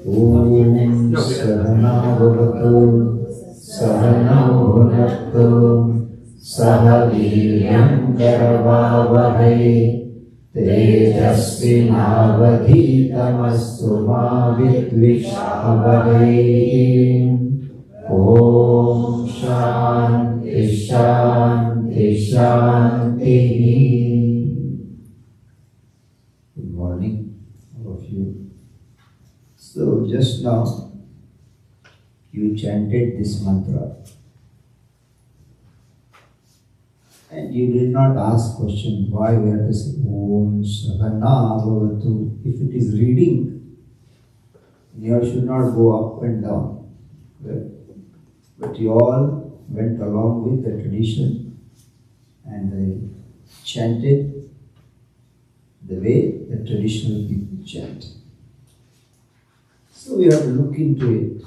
Om Sahana Bhavatu Sahana Bhunaktu Sahaviryam Karavavahai Tejasvinavadhitamastu ma vidvishavahai. Om Shanti Shanti Shanti. Good morning, all of you. So just now you chanted this mantra and you did not ask question why we have to say Om Sahana Bhavatu. If it is reading, you should not go up and down. Right? But you all went along with the tradition and they chanted the way the traditional people chant. So we have to look into it.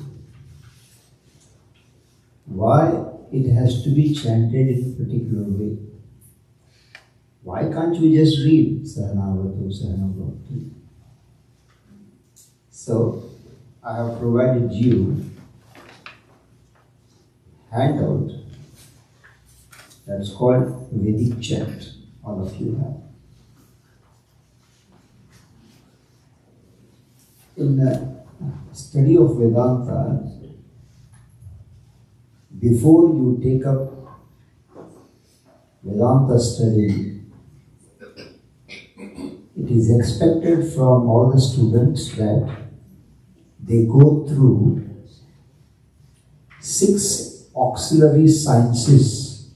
Why it has to be chanted in a particular way? Why can't you just read Sahanavatu, Sahanavatu? So I have provided you handout that's called Vedic Chant. All of you have. In the study of Vedanta, before you take up Vedanta study, it is expected from all the students that they go through 6 auxiliary sciences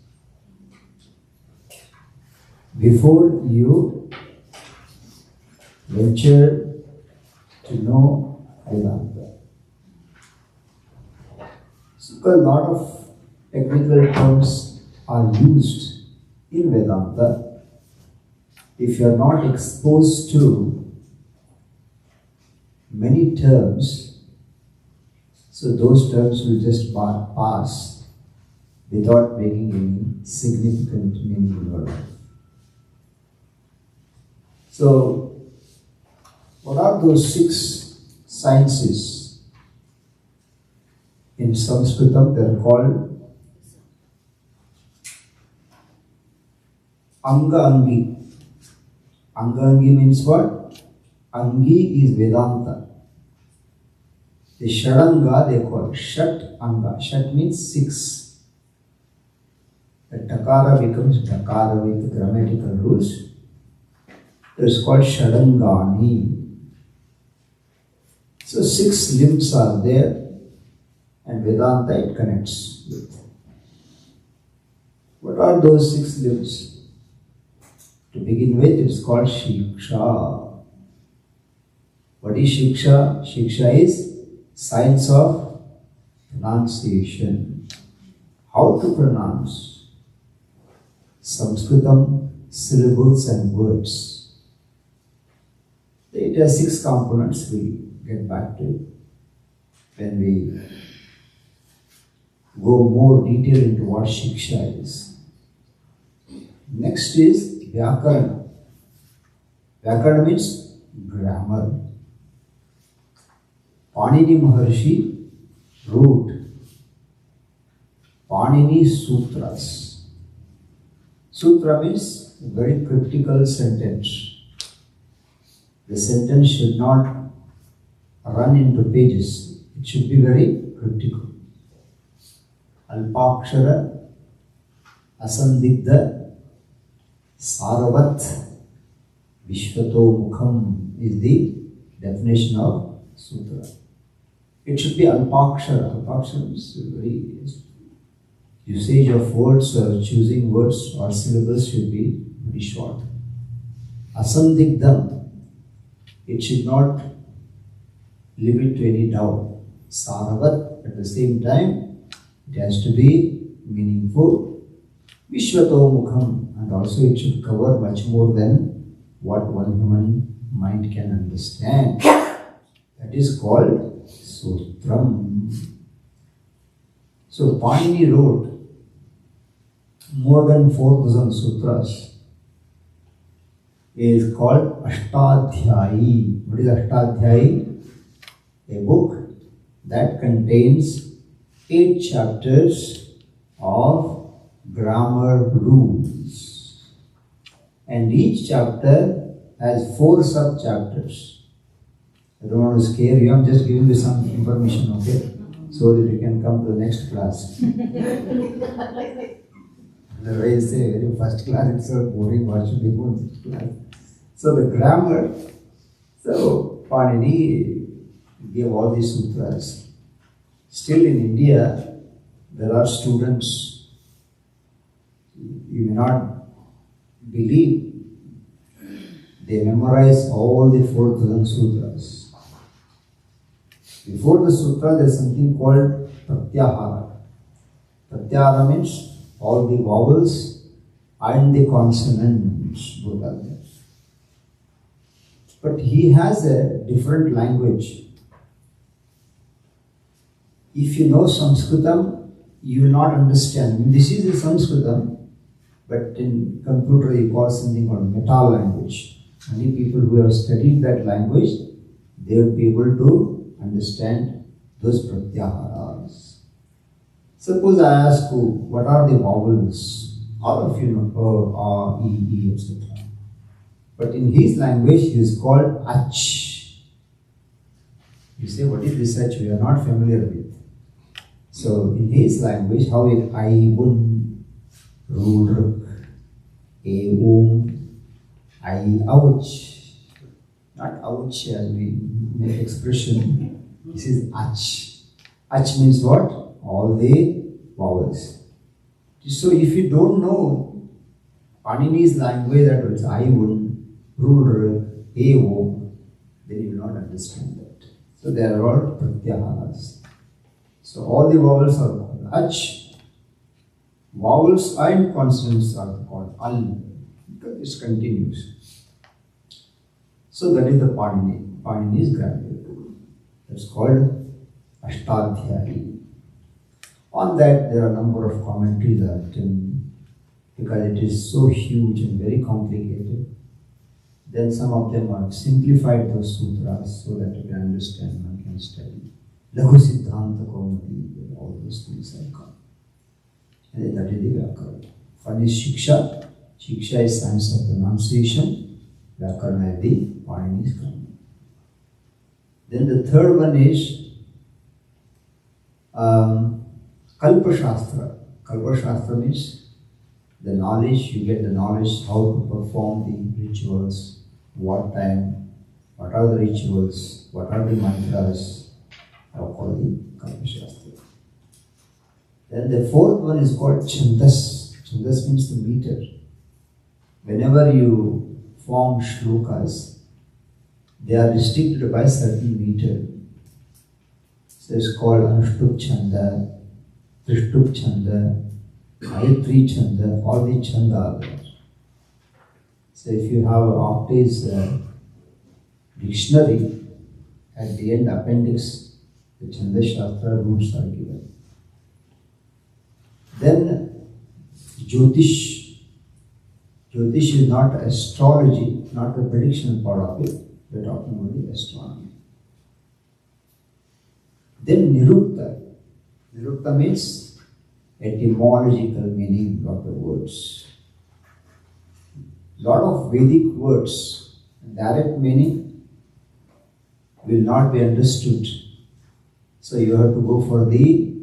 before you venture to know Vedanta. So a lot of technical terms are used in Vedanta. If you are not exposed to many terms, so those terms will just pass without making any significant meaning in your life. So, what are those 6 sciences? In Sanskritam they are called Anga-Angi. Anga-Angi means what? Angi is Vedanta. The Shadanga they call Shat Anga. Shat means 6. The Takara becomes Dakara with grammatical rules. It is called Shadangani. So 6 limbs are there and Vedanta it connects with. What are those 6 limbs? To begin with, it is called Shiksha. What is Shiksha? Shiksha is science of pronunciation. How to pronounce Sanskritam syllables and words. It has 6 components. We get back to it when we go more detail into what Shiksha is. Next is Vyakarana. Vyakarana means grammar. Panini Maharshi wrote Panini Sutras. Sutra means a very cryptical sentence. The sentence should not run into pages. It should be very cryptical. Alpakshara, Asandigdha, Saravat, Vishvato Mukham is the definition of sutra. It should be Alpakshara. Alpakshara is very usage of words or choosing words or syllables should be very short. Asandigdham, it should not limit to any doubt. Saravat, at the same time, it has to be meaningful. Vishvato Mukham, and also it should cover much more than what one human mind can understand. That is called Sutram. So Panini wrote more than 4,000 sutras. It is called Ashtadhyayi. What is Ashtadhyayi? a book that contains 8 chapters of grammar rules. And each chapter has 4 sub-chapters. I don't want to scare you, I'm just giving you some information, okay? So that you can come to the next class. Otherwise, say, very first class, it's so boring, what should we go in this class? So the grammar, so Panini gave all these sutras. Still in India, there are students, you may not believe, they memorize all the 4,000 sutras. Before the sutra, there is something called pratyahara. Pratyahara means all the vowels and the consonants, both are there. But he has a different language. If you know Sanskritam, you will not understand. This is the Sanskritam, but in computer you call something called meta language. Many people who have studied that language, they will be able to understand those pratyaharas. Suppose I ask you, what are the vowels? All of you know, R, E, E, etc. But in his language, he is called Ach. You say, what is this Ach? We are not familiar with. So in his language, how is I, Un, Ru, Ruk, E, I, Ouch. Not ouch as we make expression. This is ach. Ach means what? All the vowels. So if you don't know Panini's language, that is I, Un, Ru, E, O, then you will not understand that. So they are all pratyaharas. So all the vowels are called ach. Vowels and consonants are called al. Because this continues. So that is the Panini's grammar. That's called Ashtadhyayi. On that there are a number of commentaries that are written because it is so huge and very complicated. Then some of them are simplified those sutras so that you can understand, one can study. Lahu Siddhanta Kaumadi, all those things are come. And that is the Vyakarana. One is Shiksha. Shiksha is science of pronunciation. Vyakarana is the Panini's grammar. Then the third one is Kalpa Shastra. Kalpa Shastra means the knowledge, you get the knowledge how to perform the rituals, what time, what are the rituals, what are the mantras, are called the Kalpa Shastra. Then the fourth one is called Chandas. Chandas means the meter. Whenever you form shlokas, they are restricted by certain meter. So it's called Anushtup Chanda, Trishtup Chanda, Gayatri Chanda, all the Chanda are there. So if you have Apte's dictionary, at the end appendix, the Chanda Shastra rules are given. Then Jyotish. Jyotish is not astrology, not the prediction part of it. We are talking about the astronomy. Then Nirukta. Nirukta means etymological meaning of the words. Lot of Vedic words, direct meaning will not be understood. So you have to go for the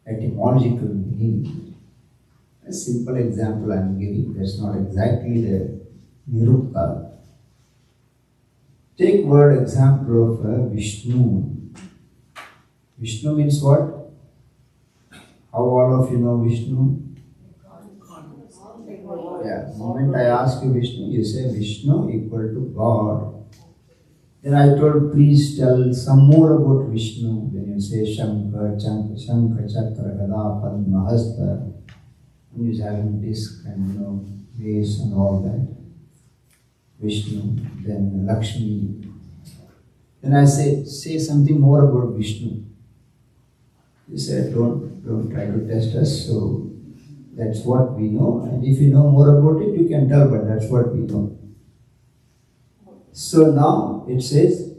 etymological meaning. A simple example I am giving, that's not exactly the Nirukta. Take word example of Vishnu. Vishnu means what? How all of you know Vishnu? Yeah, the moment I ask you Vishnu, you say Vishnu equal to God. Then I told, please tell some more about Vishnu. Then you say Shankha, Chakra, Gada, Padma, Hasta. And he's having disc and vase and all that. Vishnu, then Lakshmi. Then I say something more about Vishnu. He said, don't try to test us. So that's what we know. And if you know more about it, you can tell, but that's what we know. So now it says,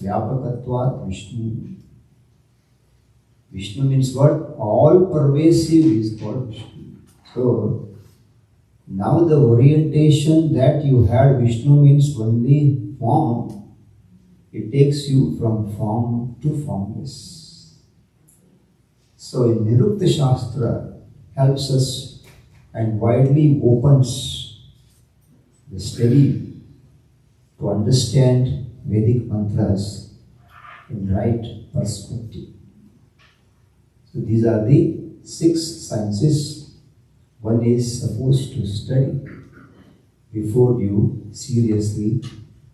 Vyapakatvat Vishnu. Vishnu means what? All pervasive is called Vishnu. So, now the orientation that you had, Vishnu means only form, it takes you from form to formless. So, in Nirukta Shastra helps us and widely opens the study to understand Vedic mantras in right perspective. So these are the 6 sciences one is supposed to study before you seriously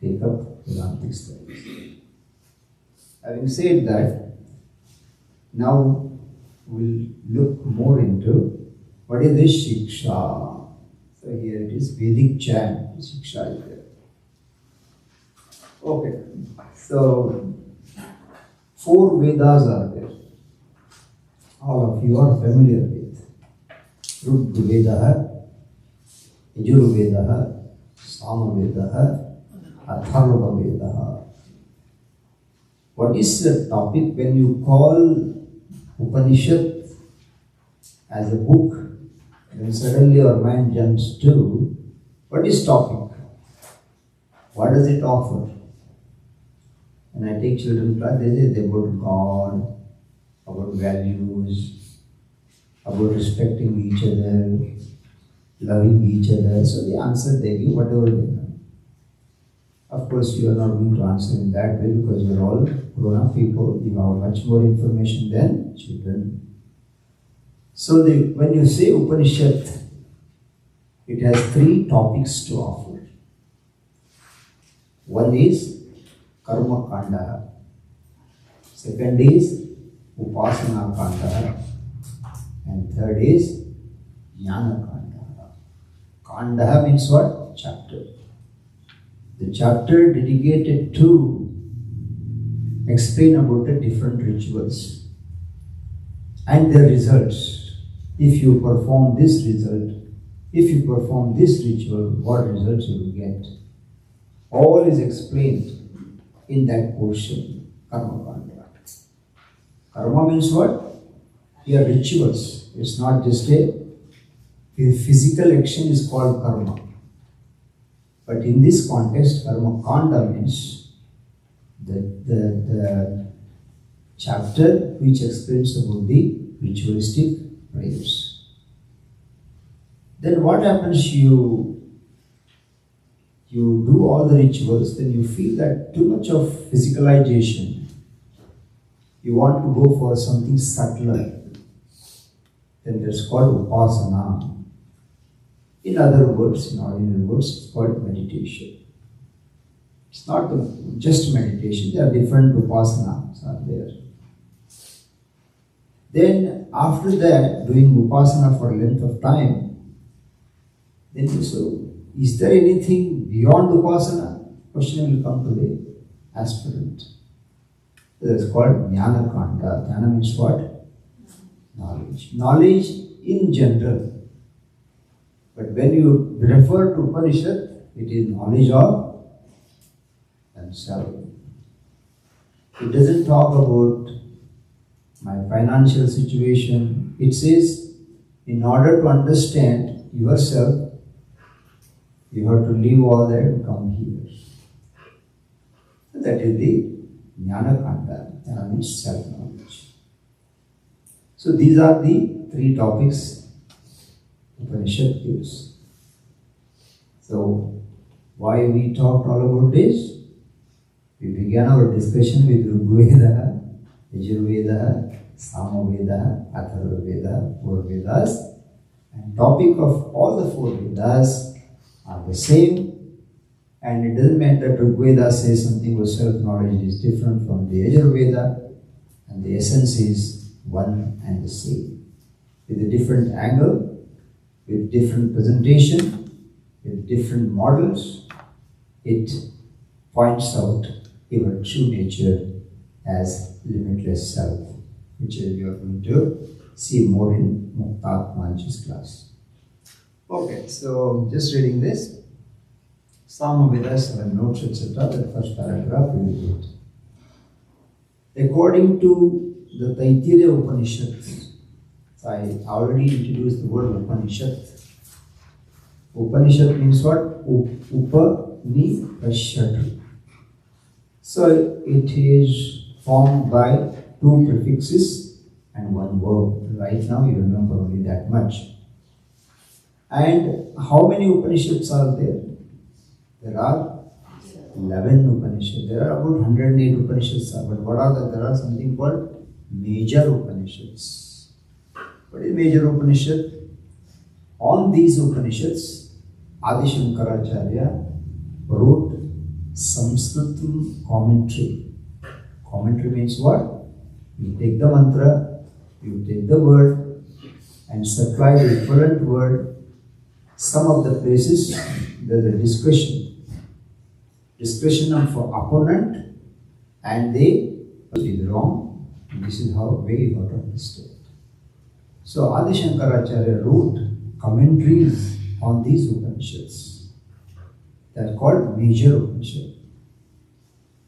take up Vedantic studies. Having said that, now we'll look more into what is this Shiksha. So here it is Vedic chant, Shiksha is there. Okay, so 4 Vedas are there. All of you are familiar with. Rigveda, Yajurveda, Samaveda, Atharvaveda. What is the topic when you call Upanishad as a book? Then suddenly our mind jumps to what is topic? What does it offer? When I take children class, they say about God, about values, about respecting each other, loving each other. So the answer they give, whatever they know. Of course, you are not going to answer in that way because you are all grown-up people. You have much more information than children. So when you say Upanishad, it has 3 topics to offer. One is Karma Kanda. Second is Upasana Kanda. And third is Jnana Kanda. Kanda means what? Chapter. The chapter dedicated to explain about the different rituals and their results. If you perform this result, if you perform this ritual, what results you will get. All is explained in that portion, Karma Kanda. Karma means what? Here rituals. It's not just a physical action is called karma. But in this context, Karma Kanda means the chapter which explains about the ritualistic prayers. Then what happens? You do all the rituals, then you feel that too much of physicalization. You want to go for something subtler. Then that's called Upasana. In other words, in ordinary words, it's called meditation. It's not just meditation, there are different Upasanas are there. Then after that, doing Upasana for a length of time, then you say, is there anything beyond Upasana? Question will come to the aspirant. That's called Jnana Kanda. Jnana means what? Knowledge. Knowledge in general. But when you refer to Upanishad, it is knowledge of themselves. It doesn't talk about my financial situation. It says, in order to understand yourself, you have to leave all that and come here. That is the Jnana Kanda. Jnana means self-knowledge. So these are the 3 topics Upanishad gives. So why we talked all about this? We began our discussion with Rigveda, Yajurveda, Samaveda, Atharvaveda, 4 Vedas. And topic of all the 4 Vedas are the same. And it doesn't matter that Rigveda says something about self-knowledge is different from the Yajurveda, and the essence is one and the same. With a different angle, with different presentation, with different models, it points out your true nature as limitless self, which we are going to see more in Muktatmanji's class. Okay, so just reading this. Some Vedas have notes, etc. The first paragraph we will read. According to the Taittiriya Upanishads, so I already introduced the word Upanishad. Upanishad means what? Upanishad. So it is formed by two prefixes and one verb. Right now you remember only that much. And how many Upanishads are there? There are 11 Upanishads. There are about 108 Upanishads. But what are there are something called major Upanishads. What is major Upanishad? On these Upanishads, Adi Shankaracharya wrote Sanskrit commentary. Commentary means what? You take the mantra, you take the word and supply the equivalent word. Some of the places there is a discussion of opponent, and they it is wrong. This is how way you have to understand. So Adi Shankaracharya wrote commentaries on these Upanishads. They are called major Upanishads.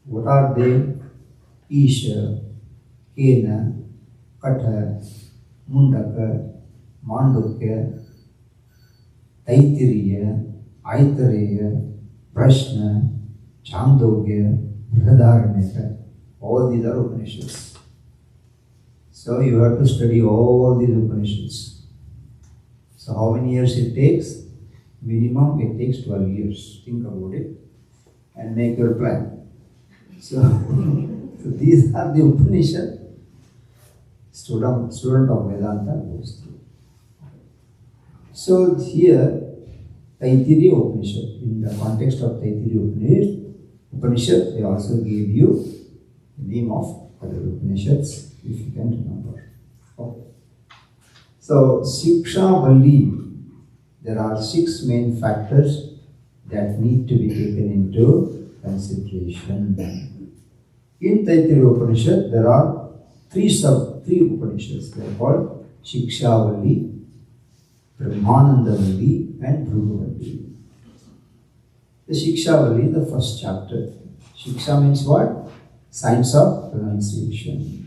What are they? Isha, Kena, Katha, Mundaka, Mandukya, Taittiriya, Aitareya, Prashna, Chandogya, Brihadaranyaka. All these are Upanishads. So you have to study all these Upanishads. So how many years it takes? Minimum it takes 12 years. Think about it and make your plan. So, so these are the Upanishads student of Vedanta goes through. So here, Taittiriya Upanishad, in the context of Taittiriya Upanishad, they also gave you the name of other Upanishads, if you can remember. Okay. So, Siksha Valli, there are 6 main factors that need to be taken into consideration. In Taittiriya Upanishad, there are 3 Upanishads. They are called Shiksha Valli, Brahmananda Valli and Bhrugu Valli. The Shiksha Valli, the first chapter. Shiksha means what? Science of pronunciation.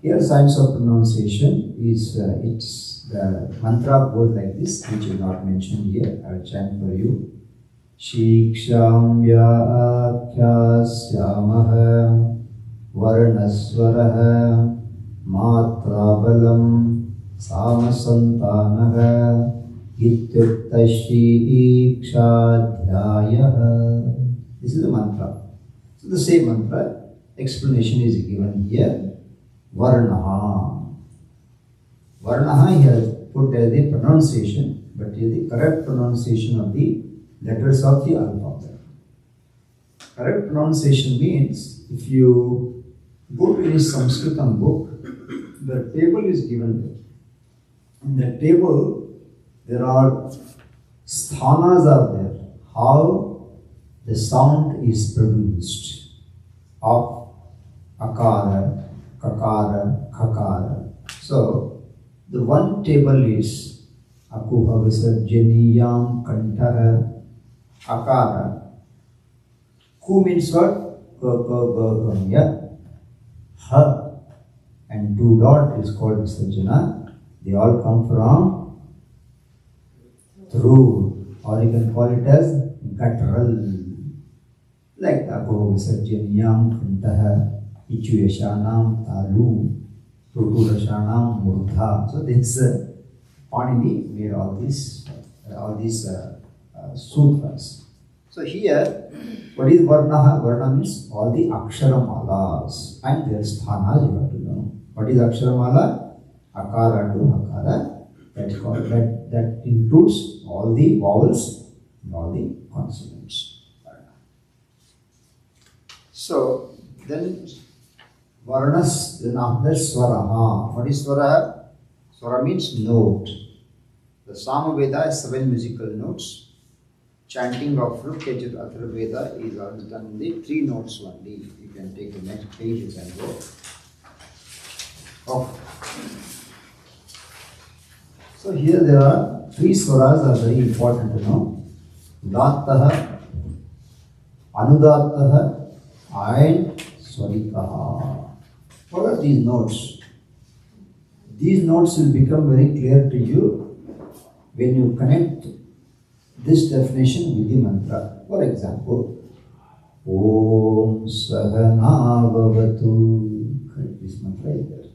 Here, science of pronunciation is it's the mantra goes like this, which is not mentioned here. I will chant for you. Shiksham Vyakhyasyaamaha Varnaswaraha Matrabalam Samasantanaha Ityuktashikshadhyayaha. This is the mantra. So the same mantra, explanation is given here. Varnaha. Varnaha he has put as the pronunciation, but is the correct pronunciation of the letters of the alphabet. Correct pronunciation means if you go to any Sanskritam book, the table is given there. In the table, there are sthanas are there. How the sound is produced of akara, kakara, khakara. So, the one table is akuha visarjaniyam kantaha akara. Ku means what? Ka. Ha and 2 dot is called visarjana. They all come from through, or you can call it as guttural. Like Ako Visarjaniyam Kantaha, Ichuyashanam Talu, Ruturashanam Murdha. So this Panini made all these sutras. So here, what is Varnaha? Varna means all the Aksharamalas and their sthanas you have to know. What is Aksharamala? Akara to Akara. That includes all the vowels and all the consonants. So then Varnas, then after Swaraha. What is Swaraha? Swara means note. The Samaveda is 7 musical notes. Chanting of Flute Atharvaveda is always done in the 3 notes only. You can take the next page, you can go. Okay. So here there are 3 swaras are very important to know. Udattaha, Anudattaha and Swaritaha. What are these notes? These notes will become very clear to you when you connect this definition with the mantra. For example, Om Sahana Bhavatu. Correct, this mantra is there.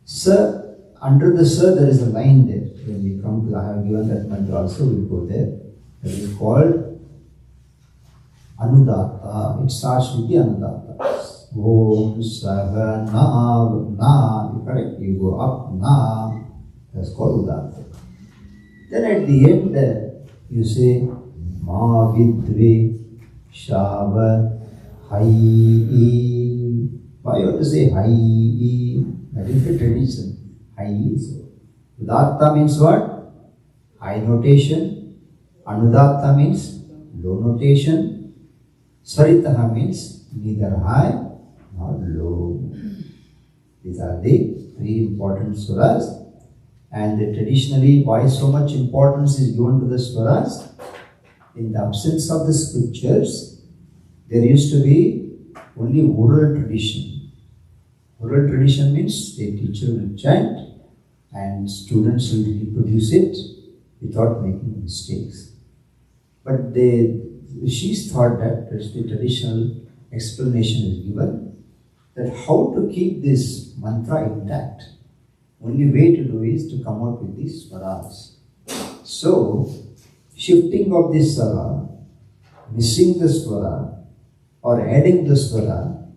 Sir, under the Sir there is a line there. When we come to, I have given that mantra also, we'll go there. That is called Anudatta. It starts with the Anudatta. Om Sahana Na. Correct? You go up Na. That's called Udatta. Then at the end there, you say Ma Vidve Shava Hai. Why you have to say Hai? That is the tradition. Hai. Udatta means what? High notation. Anudatta means low notation. Svaritaha means neither high nor low. These are the three important swaras. And traditionally, why so much importance is given to the swaras? In the absence of the scriptures, there used to be only oral tradition. Oral tradition means a teacher will chant and students will reproduce it without making mistakes. But the rishis thought that, as the traditional explanation is given, that how to keep this mantra intact. Only way to do is to come out with these swaras. So, shifting of this swara, missing the swara, or adding the swara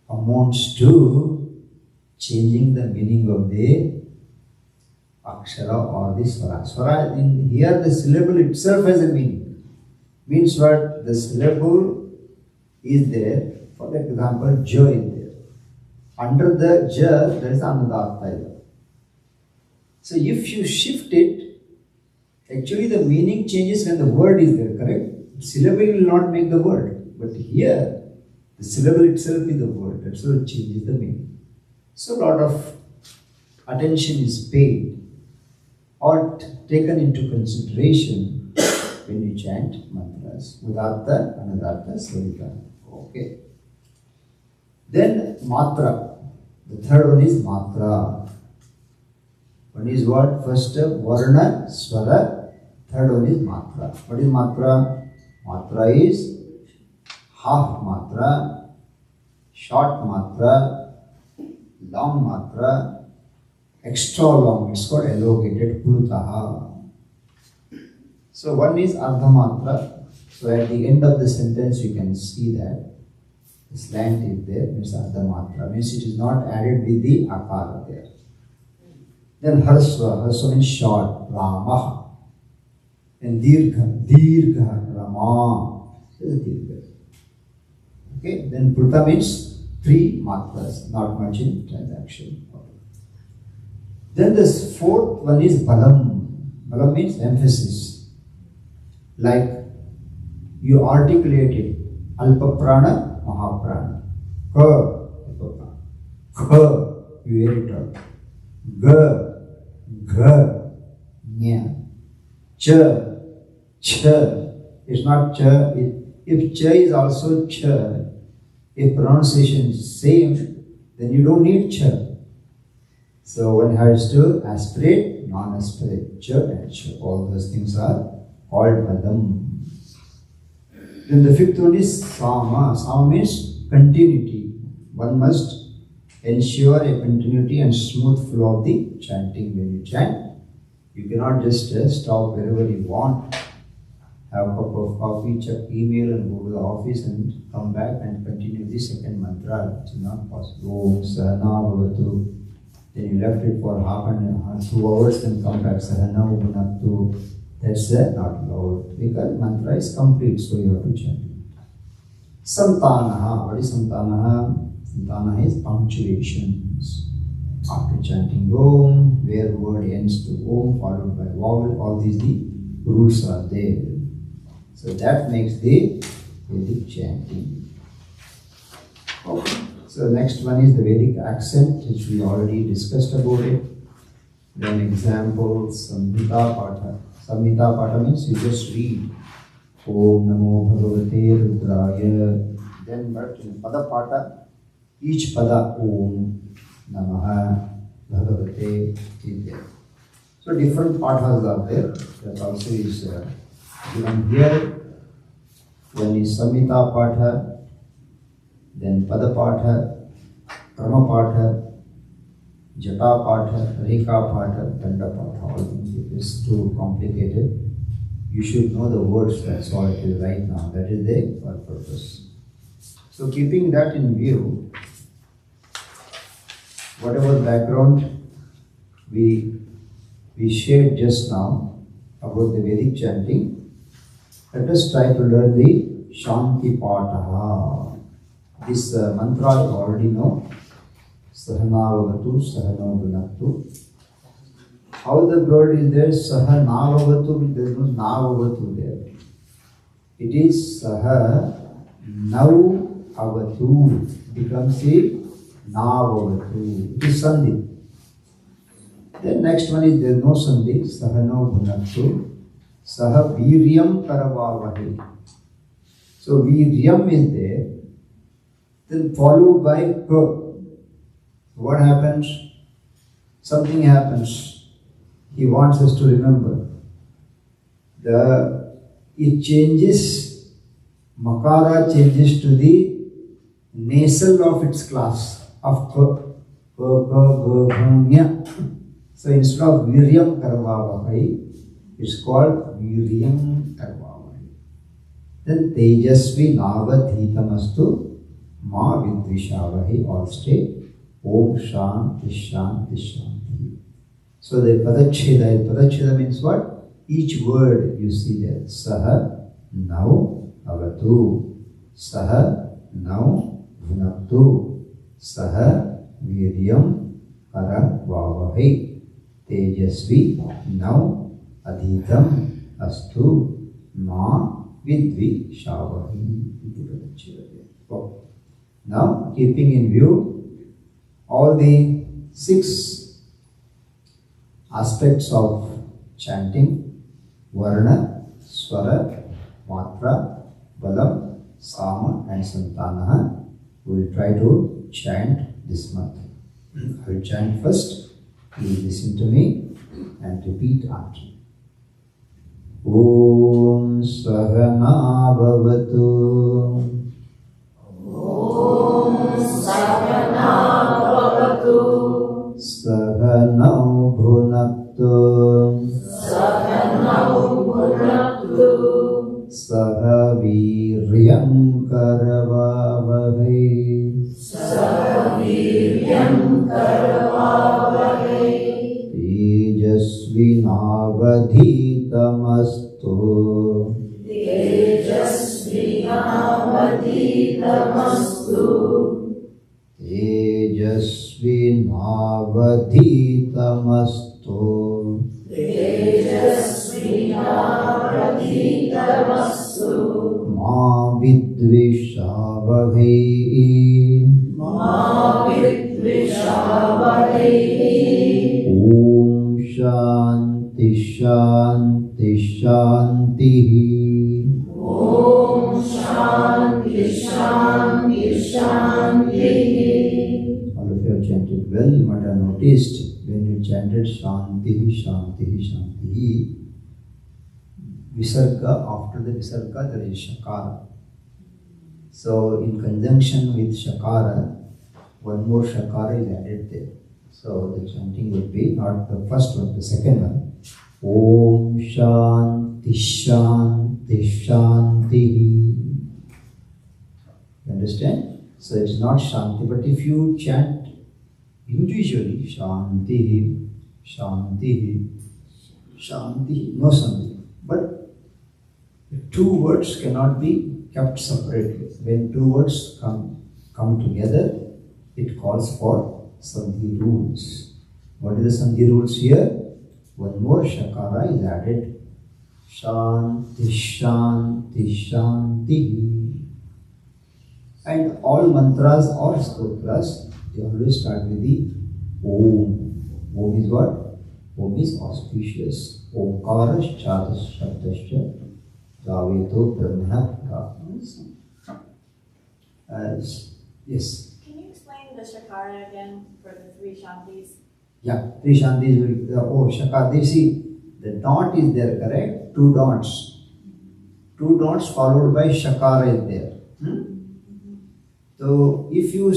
amounts to changing the meaning of the akshara or the swara. Swara, in here the syllable itself has a meaning. Means what? The syllable is there. For example, ja is there. Under the ja, there is anudatta. So if you shift it, actually the meaning changes when the word is there, correct? Syllable will not make the word. But here, the syllable itself is the word. That's why it changes the meaning. So a lot of attention is paid or taken into consideration when you chant mantras. Udatta, Anudatta, Swarita. Okay. Then matra. The third one is matra. One is what? First varna, swara. Third one is matra. What is matra? Matra is half matra, short matra, long matra, extra long. It's called elongated purutaha. So one is ardha matra. So at the end of the sentence you can see that the slant is there, means ardha matra. Means it is not added with the akara there. Then harsva. Harsva means short, ramaha. And dirgha, rama. This is dirgha. Okay, then pruta means three matras, not much in transaction. Then this fourth one is balam. Balam means emphasis. Like you articulate it. Alpa prana, mahaprana. Ka, alpa prana. Ka, you hear it out. Ga, gha, nya. Cha, cha. It's not cha. If cha is also cha, if pronunciation is same, then you don't need cha. So one has to aspirate, non-aspirate, cha and cha. All those things are called padam. Then the fifth one is sama. Sama means continuity. One must ensure a continuity and smooth flow of the chanting when you chant. You cannot just stop wherever you want, have a cup of coffee, check email and go to the office and come back and continue the second mantra. It's not possible. Om Sahana Bhavatu. Then you left it for half and 2 hours, then come back. Sahana Bhavatu. That's not allowed because mantra is complete, so you have to chant it. Santanaha. What is Santanaha? Santanaha is punctuations. After chanting Om, where word ends to Om followed by vowel, all these the rules are there. So that makes the Vedic chanting. Okay. So next one is the Vedic accent, which we already discussed about it. Then examples, Samhita Patha. Samhita Patha means you just read Om Namo Bhagavate Rudraya Then but in Pada Pata, each Pada Om Namaha Bhagavate is there. So different pathas are there. That also is given here. One is Samhita Patha, then Pada Patha, Krama Patha, Jata Patha, Rekha Patha, Danda Patha. All things it is too complicated. You should know the words, that's all it is right now. That is the purpose. So keeping that in view, whatever background we shared just now about the Vedic chanting, let us try to learn the Shanti Pataha. This mantra you already know. Sahanavavatu, Sahanavunaktu. How the word is there? Sahanavavatu, there is no Navavatu there. It is Saha Nav Avatu. Becomes the Navavatu. It is Sandhi. Then next one is there is no Sandhi. Sahanavunaktu. Saha Viryam Karavavahi. So Viryam is there. Then followed by Ka. What happens? Something happens. He wants us to remember. It changes, Makara changes to the nasal of its class of Ka, So instead of Viryam Karvavahai, it's called Viryam Karvavahai. Then Tejasvi Navadhitamastu Ma Vidvishavahi, all state Om Shanti Shanti Shanti. So the Padacheda means what? Each word you see there. Saha Nau Avatu. Saha Nau Bhunaktu. Saha Viryam Karavavahai. Tejasvi Nau Adhitam Astu Ma Vidvi Shavahi. Now, keeping in view all the 6 aspects of chanting, Varna, Swara, Matra, Balam, Sama and Santanaha, we will try to chant this month. I will chant first. Please listen to me and repeat after. Om Sahana Bhavatu. Om Sahana Bhavatu. Sahanau Bhunaktu. Sahanau Bhunaktu. Sahaviryam Karavavahai. Sahaviryam Karavavahai. Tejasvinavadhitamastu. Tejasvinavadhitamastu. Tejasvinavadhitamastu. Tejasvinavadhitamastu. Ma vidvishavahai. Ma vidvishavahai. Om Shanti Shanti Shanti. Om Shanti Shanti Shanti. All of you have chanted well. You might have noticed when you chanted Shanti Shanti Shanti, Visarga, after the Visarga there is Shakara. So in conjunction with Shakara, one more Shakara is added there. So the chanting would be not the first one, the second one. Om Shanti Shanti Shanti. You understand? So it's not Shanti, but if you chant individually, Shanti, Shanti, Shanti, no Shanti. But the 2 words cannot be kept separately. When 2 words come together, it calls for Sandhi rules. What is the Sandhi rules here? One more Shakara is added. Shanti, Shanti, Shanti. And all mantras or stotras, they always start with the Om. Om is what? Om is auspicious. Omkara Chatas Shabdasya Javeto Brahma. Yes. Can you explain the Shakara again for the three Shantis? Yeah, three Shantis will, Shakara, they see, the dot is there, correct? Two dots. Two dots followed by Shakara is there. So if you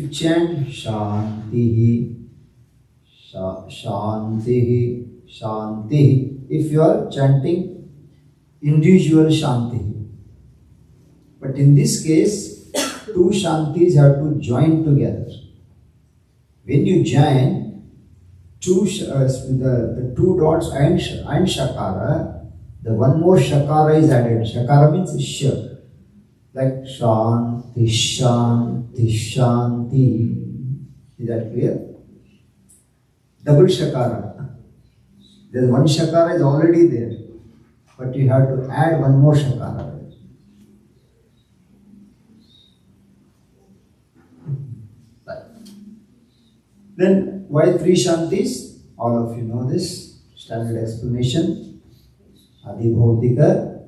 chant Shantihi, Shantihi, Shantihi, if you are chanting individual Shantihi, but in this case, two Shantis have to join together. When you join the two dots and Shakara, the one more Shakara is added. Shakara means Sh. Like Shanti, Shanti, Shanti. Is that clear? Double Shakara. There's one Shakara is already there, but you have to add one more Shakara. Then, why three Shantis? All of you know this standard explanation. Adibhautika,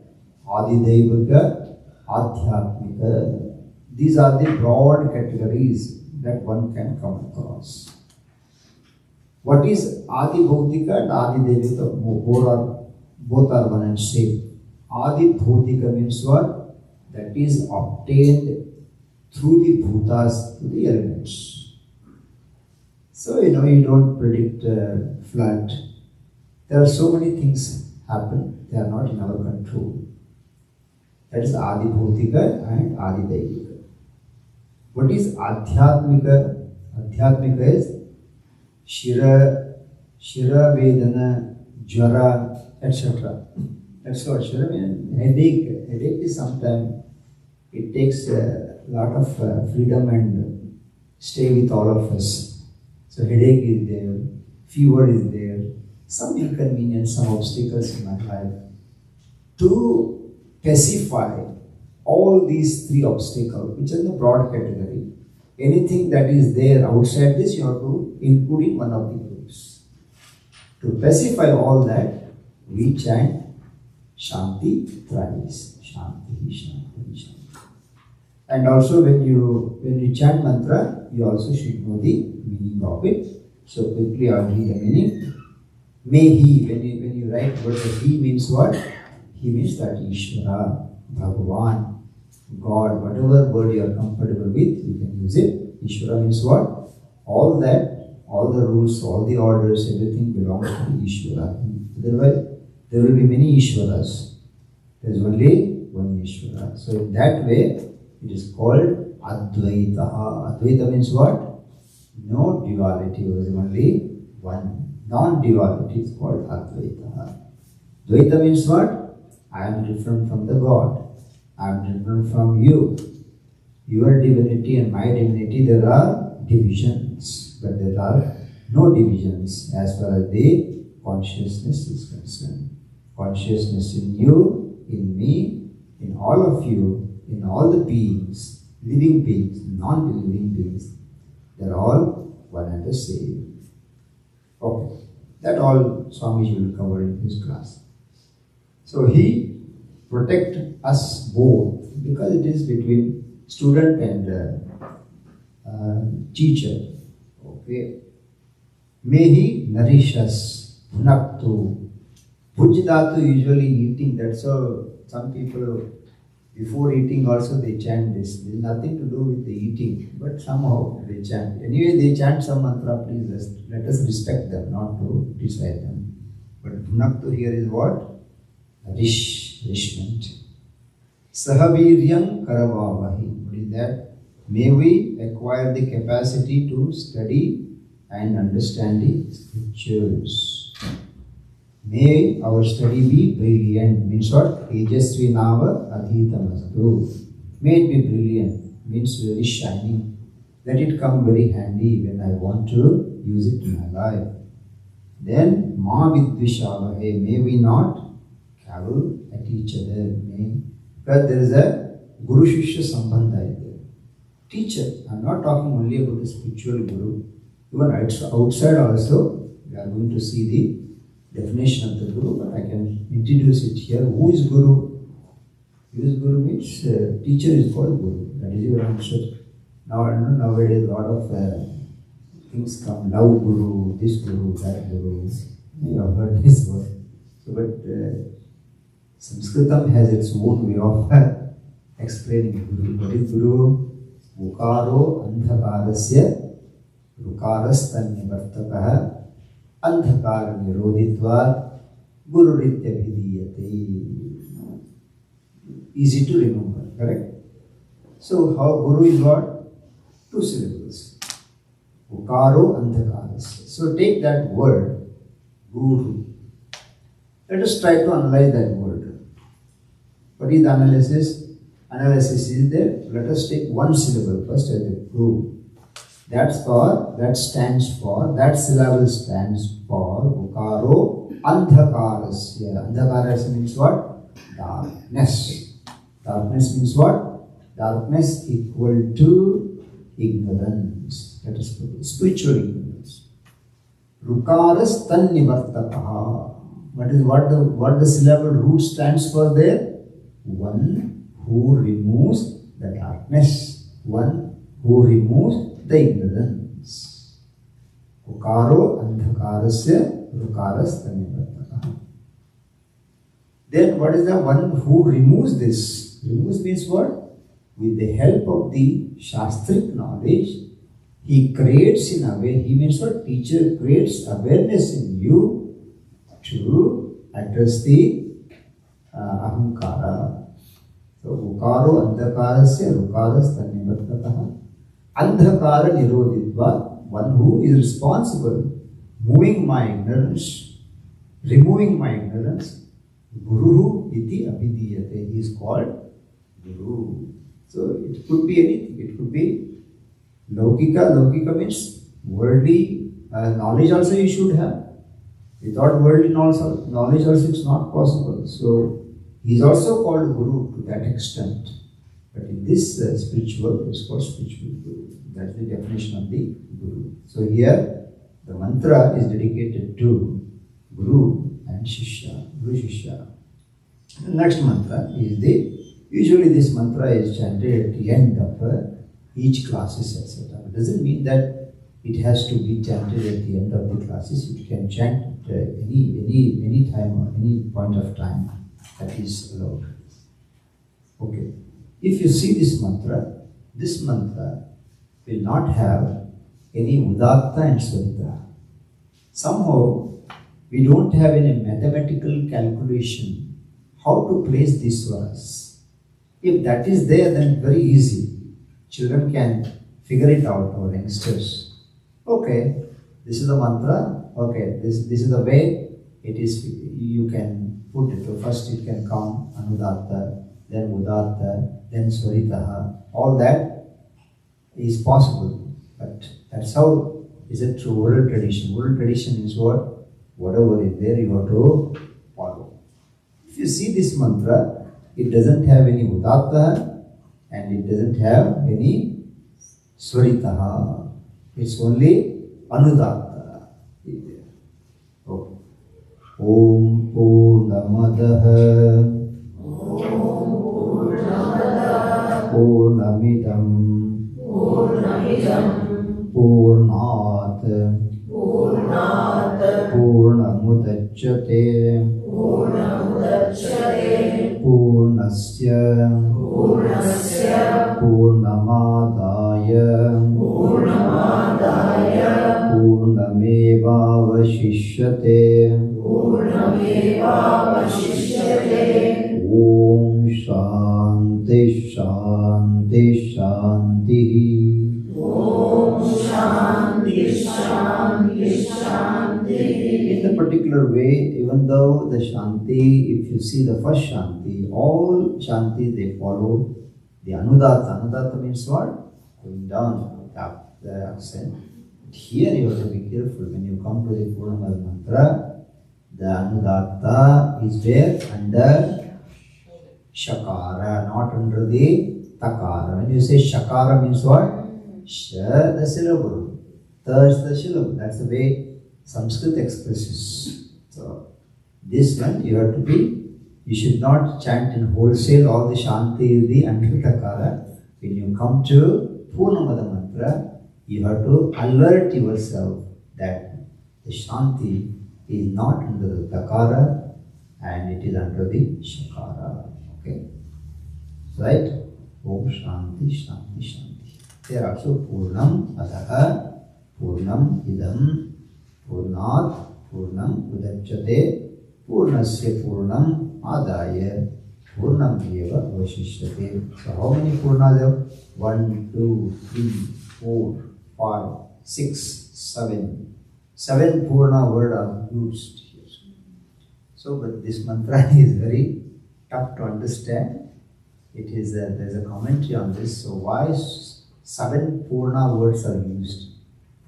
Adideivika, Adhyatmika. These are the broad categories that one can come across. What is Adibhautika and Adidevika? Both are one and same. Adibhautika means what? That is obtained through the bhutas, through the elements. So, you don't predict flood. There are so many things happen, they are not in our control. That is Adibhautika and Adideivika. What is Adhyatmika? Adhyatmika is Shira, Vedana, Jwara, etc. That's what Shira means. Headache. Headache is sometimes, it takes a lot of freedom and stay with all of us. So headache is there, fever is there, some inconvenience, some obstacles in my life. To pacify all these three obstacles, which are in the broad category, anything that is there outside this, you have to include in one of the groups. To pacify all that, we chant Shanti thrice. Shanti, Shanti, Shanti. And also when you chant mantra, you also should know the meaning of it. So quickly I'll read the meaning. May he, when you write word, he means what? He means that Ishvara, Bhagavan, God, whatever word you are comfortable with, you can use it. Ishvara means what? All that, all the rules, all the orders, everything belongs to Ishvara. Otherwise, there will be many Ishvaras. There is only one Ishvara. So in that way, it is called Advaita. Advaita means what? No duality, there is only one. Non-duality is called Advaita. Dvaita means what? I am different from the God. I am different from you. Your divinity and my divinity, there are divisions, but there are no divisions as far as the consciousness is concerned. Consciousness in you, in me, in all of you, in all the beings, living beings, non-living beings, they are all one and the same. Okay, that all Swamiji will cover in his class. So he protect us both because it is between student and teacher. Okay. May he nourish us. Bhunaktu. Bhujidatu usually eating. That's how some people before eating also they chant this. There is nothing to do with the eating, but somehow they chant. Anyway, they chant some mantra, please let us respect them, not to criticize them. But Bhunaktu here is what? Nourishment. Sahaviryam karavavahi. What is that? May we acquire the capacity to study and understand the scriptures. May our study be brilliant. Means what? Tejasvinava adhitamastu. May it be brilliant. Means very shining. Let it come very handy when I want to use it in my life. Then ma vidvishavahe. May we not cavil at each other. Because there is a Guru Shishya Sambandha there. Teacher. I am not talking only about the spiritual Guru. Even outside also, we are going to see the definition of the Guru, but I can introduce it here. Who is Guru? Use Guru means teacher is called Guru. That is your answer. Nowadays a lot of things come. Love Guru, this Guru, that Guru. You have heard this word. So, but Sanskritam has its own way of explaining Guru. What is Guru? Ukaro andhakarasya rukarastanivartakaha andhakara nirodhitva gururityabhidiyate. Easy to remember, correct? So, how Guru is what? 2 syllables. Ukaro andhakarasya. So, take that word, Guru. Let us try to analyze that word. What is the analysis? Analysis is there. Let us take 1 syllable first as a Guru. That stands for, that syllable stands for Ukaro andhakarasya. Andhakarasya means what? Darkness. Darkness means what? Darkness equal to ignorance. That is spiritual ignorance. Rukaras tannivartakaha. What the syllable root stands for there? One who removes the darkness. One who removes the ignorance. Ukaro andhakarasya rukaras tannivartakaha. Then what is the one who removes this? Removes means what? With the help of the Shastric knowledge, he creates in a way, he means what? Teacher creates awareness in you to address the ahankara. So, ukaro andhakarasya rukaras tannivartakaha. Andhakara nirodhitva, one who is responsible, moving my ignorance, removing my ignorance. Guru iti abhidiyate. He is called Guru. So it could be anything. It could be Laukika. Laukika means worldly knowledge also you should have. Without worldly knowledge also it's not possible. So he is also called Guru to that extent. But in this spiritual, it's called spiritual Guru. That's the definition of the Guru. So here the mantra is dedicated to Guru and Shishya. Guru Shishya. The next mantra is usually this mantra is chanted at the end of each classes, etc. It doesn't mean that it has to be chanted at the end of the classes. You can chant at any time or any point of time that is allowed. Okay. If you see this mantra will not have any udatta and swarita. Somehow we don't have any mathematical calculation how to place these swaras. If that is there, then very easy. Children can figure it out, our youngsters. Okay, this is the mantra. Okay, this is the way it is. You can put it. So first it can come anudatta, then udatta, then swaritaha. All that is possible. But that's how is it through oral tradition. Oral tradition is what? Whatever is there, you have to follow. If you see this mantra, it doesn't have any udatta and it doesn't have any swaritaha. It's only anudatta. Okay. Om Purnamadaha Purnamidam Purnat Purnamudachyate Purnasya Purnamadaya Purnamevavashishyate Om Shanti Shanti Shanti. In the particular way, even though the Shanti, if you see the first Shanti, all Shanti they follow the Anudatta. Anudatta means what? Going down, up the accent. But here you have to be careful when you come to the Purnamada mantra. The Anudatta is there under Shakara, not under the Takara. When you say Shakara means what? Sha, the syllable. Ta is the syllable. That's the way Sanskrit expresses. So, this one you have to be You should not chant in wholesale all the Shanti is the under Takara. When you come to Purnamada mantra, you have to alert yourself that the Shanti is not under the Takara and it is under the Shakara. Okay? Right? Om Shanti, Shanti, Shanti. There are also Purnam, Adaha, Purnam, Idam, Purnat, Purnam, Udachyate, Purnasya Purnam, Adaya, Purnam Eva, Vashishyate. So how many Purnas there? 1, 2, 3, 4, 5, 6, 7. 7 Purna word are used here. So, but this mantra is very tough to understand. It is there's a commentary on this. So why 7 Purna words are used?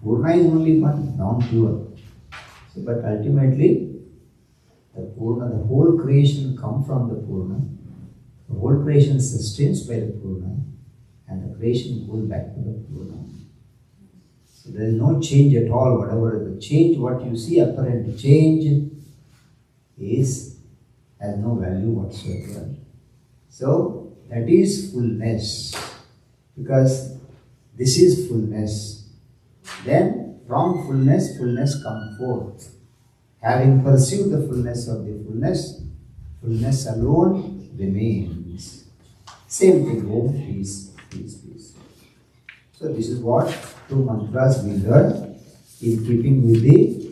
Purna is only one, non-pure. So, but ultimately, the Purna, the whole creation comes from the Purna. The whole creation sustains by the Purna, and the creation goes back to the Purna. So there is no change at all. Whatever the change, what you see apparent change is has no value whatsoever. So that is fullness, because this is fullness. Then from fullness, fullness comes forth. Having perceived the fullness of the fullness, fullness alone remains. Same thing, Om, peace, peace, peace. So this is what 2 mantras we learn in keeping with the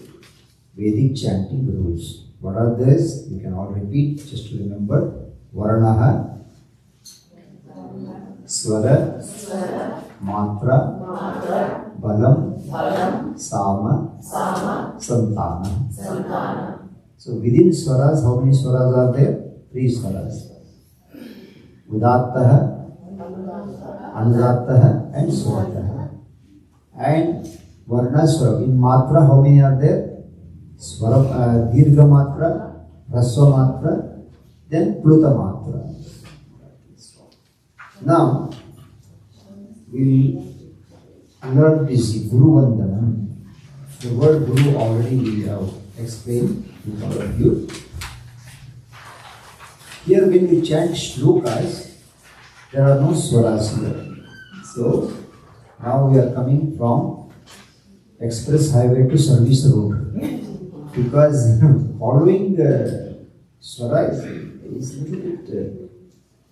Vedic chanting rules. What are these? You can all repeat just to remember. Varanaha, Swara, Matra, Balam, Sama, Santana. So within swaras, how many swaras are there? 3 swaras. Udattaha, Anudattaha and Swataha. And Varna swara. In Matra, how many are there? Swara, Dirgha Matra, Rasva Matra, then Pluta Matra. Now, we learn this Guru Vandana. The word Guru already we have explained to all of you. Here when we chant shlokas, there are no swaras here. So, now we are coming from express highway to service road. Because following swara is a little bit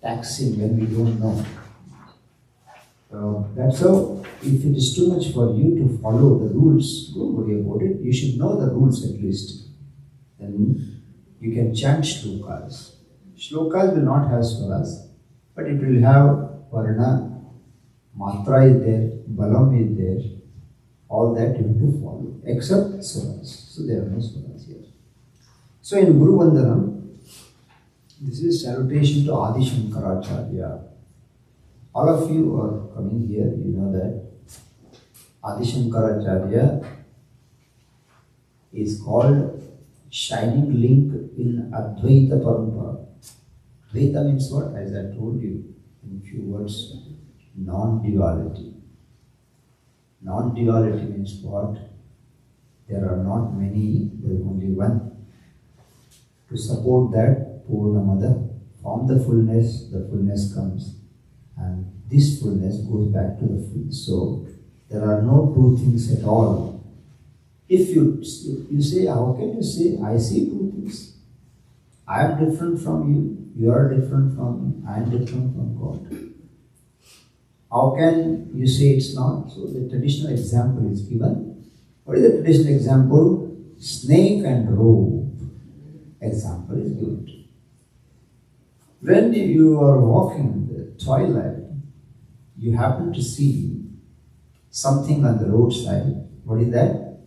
taxing when we don't know. That's how, if it is too much for you to follow the rules, don't worry about it. You should know the rules at least. Then you can chant shlokas. Shlokas will not have swaras, but it will have varna, matra is there, balam is there. All that you have to follow, except swaras. So there are no swaras here. So in Guru Vandanam, this is salutation to Adi Shankaracharya. All of you are coming here, you know that Adi Shankaracharya is called shining link in Advaita Parampara. Advaita means what? As I told you in few words, non-duality. Non-duality means what? There are not many, there is only one. To support that, Purnamada, from the fullness comes. And this fullness goes back to the full. So, there are no 2 things at all. If you say, how can you say, I see 2 things? I am different from you, you are different from me, I am different from God. How can you say it's not? So the traditional example is given. What is the traditional example? Snake and rope example is given. When you are walking in the twilight, you happen to see something on the roadside. What is that?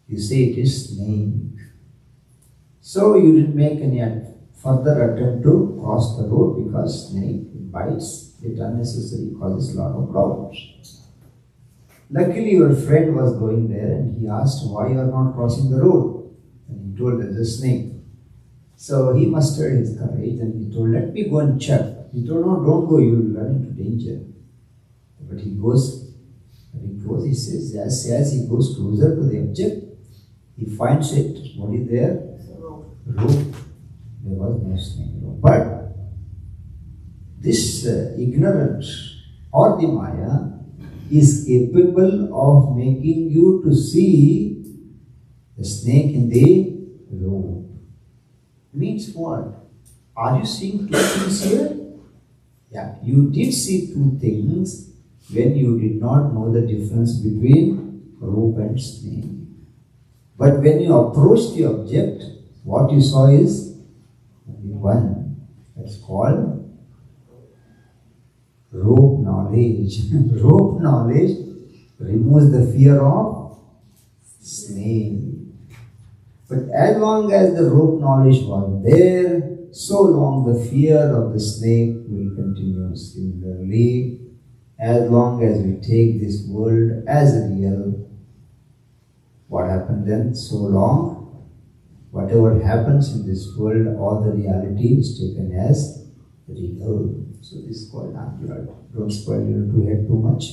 You say it is snake. So you didn't make any further attempt to cross the road because snake bites. It unnecessarily causes a lot of problems. Luckily your friend was going there and he asked why you are not crossing the road. And he told there's a snake. So he mustered his courage and he told, let me go and check. He told, no, don't go, you will run into danger. But he goes, he says, as he goes closer to the object, he finds it. What is there? Rope. there was no snake. But this ignorant or the Maya is capable of making you to see the snake in the rope. Means what? Are you seeing two things here? Yeah, you did see two things when you did not know the difference between rope and snake. But when you approach the object, what you saw is only one. That's called rope knowledge. Rope knowledge removes the fear of snake. But as long as the rope knowledge was there, so long the fear of the snake will continue. Similarly, as long as we take this world as real, what happened then? So long, whatever happens in this world, all the reality is taken as real. So this is called non-duality. Don't spoil your head too much.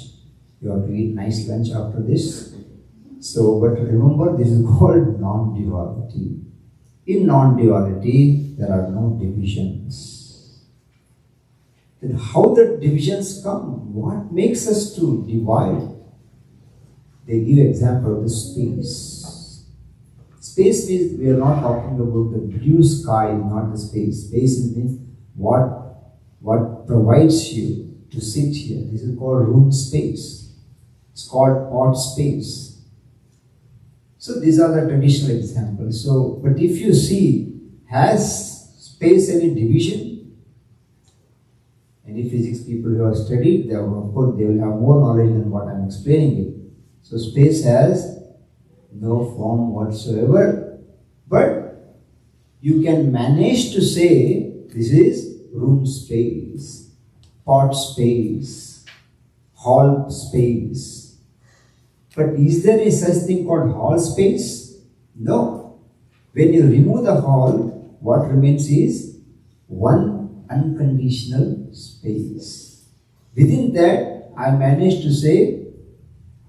You have to eat nice lunch after this. So, but remember, this is called non-duality. In non-duality, there are no divisions. Then how the divisions come? What makes us to divide? They give example of the space. Space means we are not talking about the blue sky, not the space. Space means what provides you to sit here. This is called room space. It's called pot space. So these are the traditional examples. So, but if you see, has space any division? Any physics people who have studied, of course they will have more knowledge than what I am explaining it. So space has no form whatsoever, but you can manage to say this is room space, pot space, hall space. But is there a such thing called hall space? No. When you remove the hall, what remains is one unconditional space. Within that, I managed to say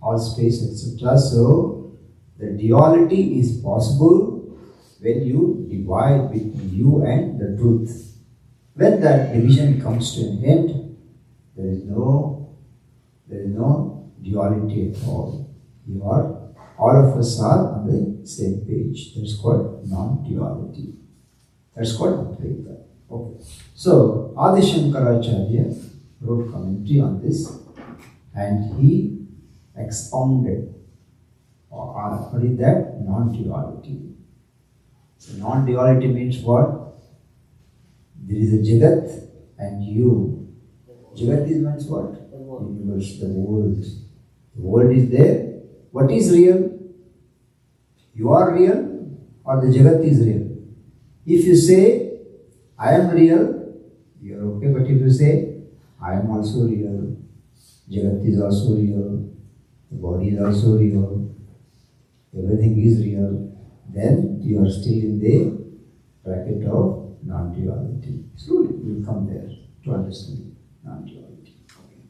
hall space, etc. So, the duality is possible when you divide between you and the truth. When that division comes to an end, there is no duality at all. All of us are on the same page. That's called non-duality. That's called Advaita. Okay. So, Adi Shankaracharya wrote commentary on this and he expounded what is that? Non-duality. So, non-duality means what? There is a Jagat and you. Jagat means what? Universe, the world. The world is there. What is real? You are real or the Jagat is real? If you say, I am real, you are okay. But if you say, I am also real, Jagat is also real, the body is also real, everything is real, then you are still in the bracket of non-duality. Slowly we will come there to understand non-duality. Okay.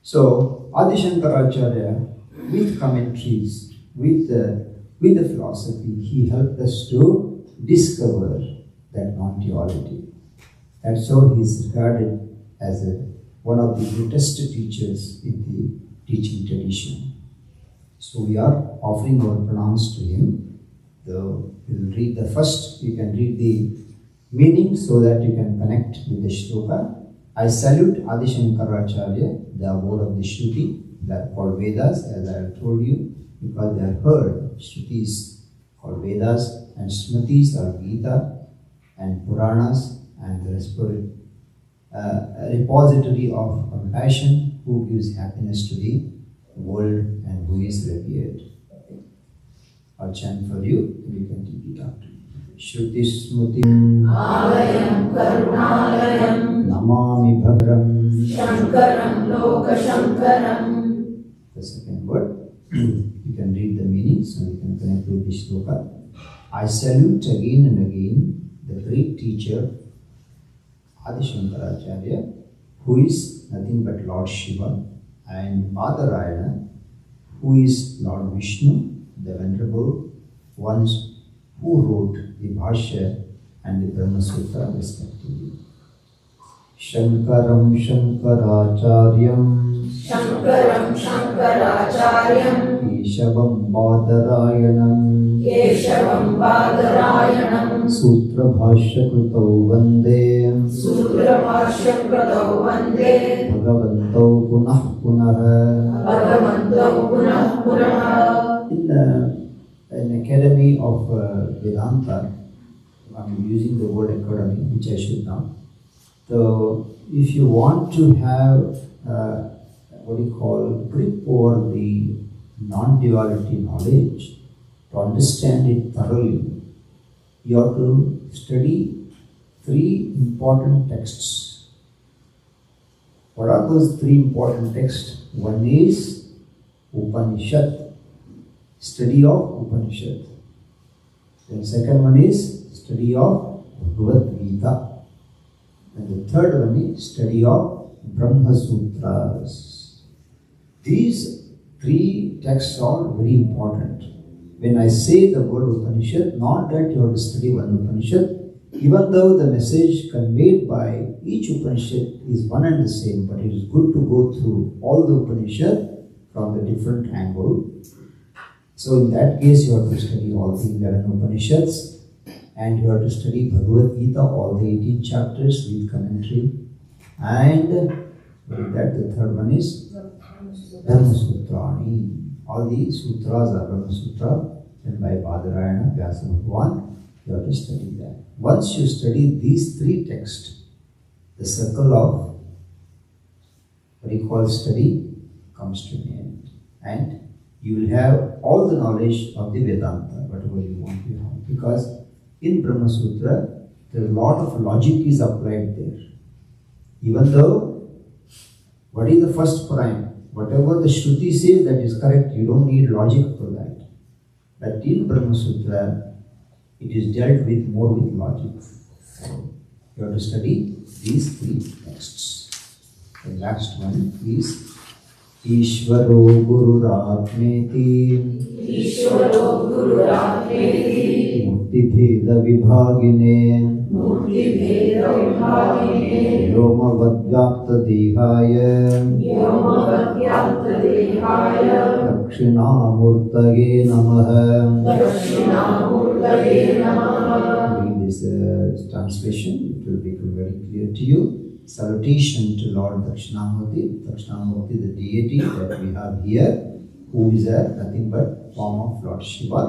So, Adi Shankaracharya, with commentaries, with the philosophy, he helped us to discover that non-duality. That's how he is regarded as one of the greatest teachers in the teaching tradition. So we are offering our pranams to him. We will read the first, you can read the meaning so that you can connect with the shloka. I salute Adi Shankaracharya, the abode of the Shruti. They are called Vedas, as I have told you, because they are heard. Shruti is called Vedas, and Smritis are Gita, and Puranas, and the repository of compassion, who gives happiness to the world and who is revered. Okay. I'll chant for you, and you can take it after. Shruti Smriti Alayam Karunalayam Namami Bhadram Shankaram Loka Shankaram. The second word. You can read the meaning so you can connect with this shloka. I salute again and again the great teacher Adi Shankaracharya, who is nothing but Lord Shiva, and Badarayana, who is Lord Vishnu, the venerable ones who wrote the Bhashya and the Brahma Sutra respectively. Shankaram Shankaracharyam Shankaram Shankaracharyam Keshavam Badarayanam Keshavam Badarayanam Sutra Bhashya Krutau Vande Sutra Bhashya Kratau Vande Bhagavantau Punah Punah. Bhagavantau Punah Punah. In an academy of Vedanta, I'm using the word academy, which I should not. So, if you want to have grip over the non-duality knowledge, to understand it thoroughly, you have to study 3 important texts. What are those 3 important texts? One is Upanishad, study of Upanishad. Then second one is study of Bhagavad Gita. And the third one is study of Brahma Sutras. These 3 texts are very important. When I say the word Upanishad, not that you have to study one Upanishad, even though the message conveyed by each Upanishad is one and the same, but it is good to go through all the Upanishad from the different angle. So in that case, you have to study all the 11 Upanishads, and you have to study Bhagavad Gita, all the 18 chapters with commentary. And with that, the third one is Dharma Sutrani. All the sutras are Brahma Sutra, and by Badarayana, Vyasa Bhagavan, you have to study that. Once you study these 3 texts, the circle of study comes to an end. And you will have all the knowledge of the Vedanta, whatever you want to have. Because in Brahma Sutra, there is a lot of logic is applied there. Even though, what is the first prime? Whatever the Shruti says, that is correct. You don't need logic for that. But in Brahma Sutra, it is dealt with more with logic. So, you have to study these 3 texts. The last one is Ishvaro Gururatmeti Ishvaro Gururatmeti Murtibheda Vibhagine Murtibheda Vibhagine Yoma Vadvyapta Dehaya Yomavadyapta Dehaya Dakshinamurtage Namaha. Dakshinamurtage Namaha. Read this translation, it will become very clear to you. Salutation to Lord Dakshinamurti. Dakshinamurti, the deity that we have here, who is nothing but form of Lord Shiva.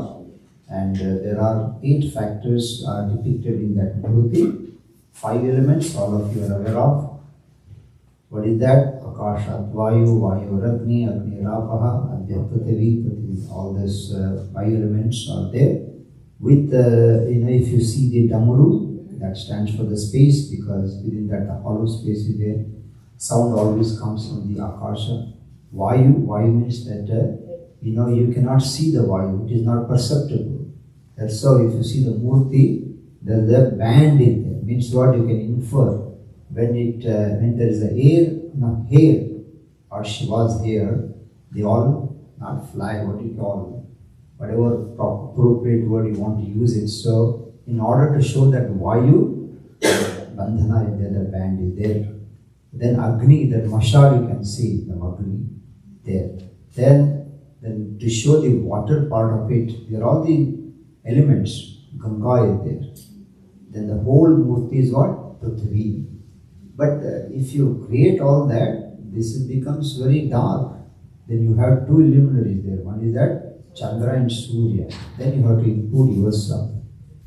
And there are 8 factors are depicted in that Murti. 5 elements, all of you are aware of. What is that? Akashat Vayu, Vayu Ragni, Agni Rapaha, Adhyat Prithvi, Prithvi. All these 5 elements are there. With, if you see the Damuru, that stands for the space, because within that the hollow space is there. Sound always comes from the Akasha. Vayu means that you cannot see the Vayu, it is not perceptible. That's how if you see the Murti, there is a band in there. Means what you can infer. When there is a hair or Shiva's hair, they all not fly, what you call, whatever appropriate word you want to use it. So in order to show that Vayu, Bandhana is there, the band is there. Then Agni, the Mashal you can see, the Agni there. Then to show the water part of it, there are all the elements. Ganga is there. Then the whole Murti is what? Prithvi. But if you create all that, this becomes very dark. Then you have 2 luminaries there. One is that Chandra and Surya. Then you have to include yourself.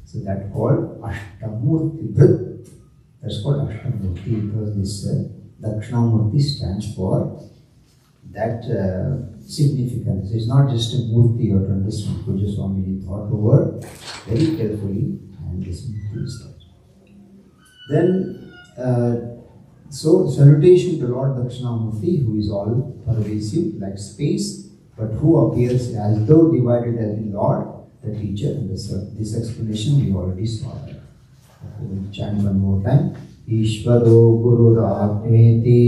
So that's called Ashtamurti Brit. That's called Ashtamurti, because this Dakshinamurti stands for that significance. It's not just a Murti, you have to understand. Puja Swamiji thought over very carefully, and this Murti is that. Then, so salutation to Lord Dakshinamurti, who is all pervasive, like space, but who appears as though divided as the Lord, the teacher, and this explanation we already saw that. We will chant one more time. ईश्वरो गुरुरात्मेति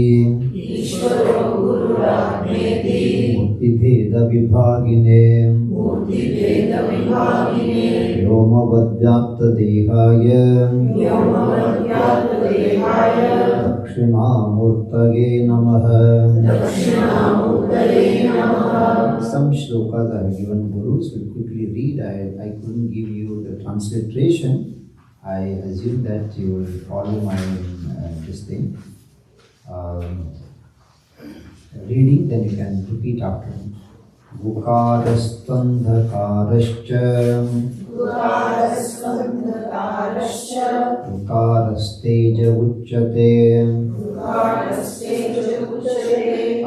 ईश्वरो गुरुरात्मेति मूर्तिभेदविभागिने मूर्तिभेदविभागिने व्योमवद्व्याप्तदेहाय व्योमवद्व्याप्तदेहाय दक्षिणामूर्तये नमः. दक्षिणामूर्तये नमः. Some shlokas I have given gurus will quickly read. I couldn't give you the transliteration. I assume that you will follow my this thing. Reading, then you can repeat after me. Ukarastandhakarascha Ukarasteja uchyate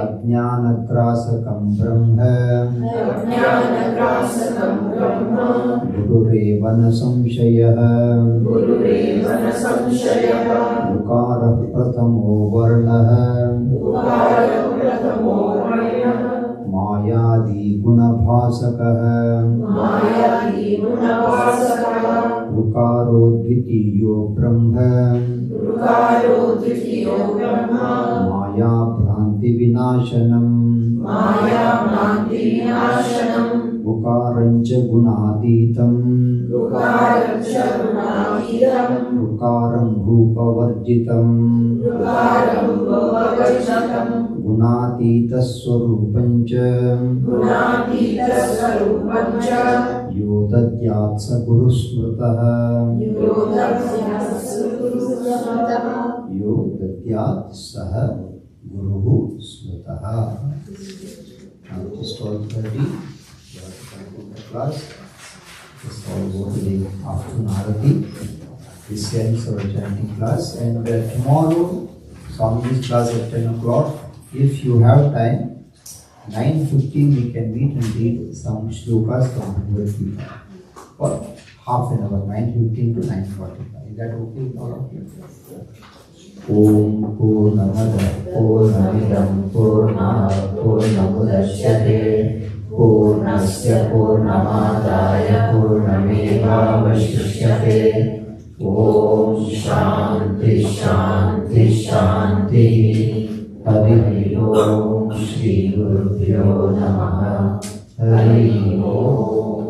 Ajnanagrasakam brahma Gururevana samshayah Ukarah prathamo varnah Mayadi gunabhasakah Ukaro dvitiyo brahma Maya bhranti vinashanam Ukarancha gunaditam Ukaram rupavarjitam Gunatita swarupancha Yo dadyat sa guru smrtah Yo dadyat saha guru smrtah. Now just all 30. You have to conclude the class. Just all go to the afternoon arati. This ends our chanting class, and tomorrow Swamiji's class at 10 o'clock. If you have time, 9:15 we can meet and read some shlokas from Bhagavad Gita for half an hour, 9:15 to 9:45. Is that okay with all of you? Om Purnamada Purnamidam Purnamah Purnamudachyate Purnasya Purnamadaya Purnamevavashishyate. Om Shanti Shanti Shanti. Hari Om Shri Gurubhyo Namaha. Hari Om.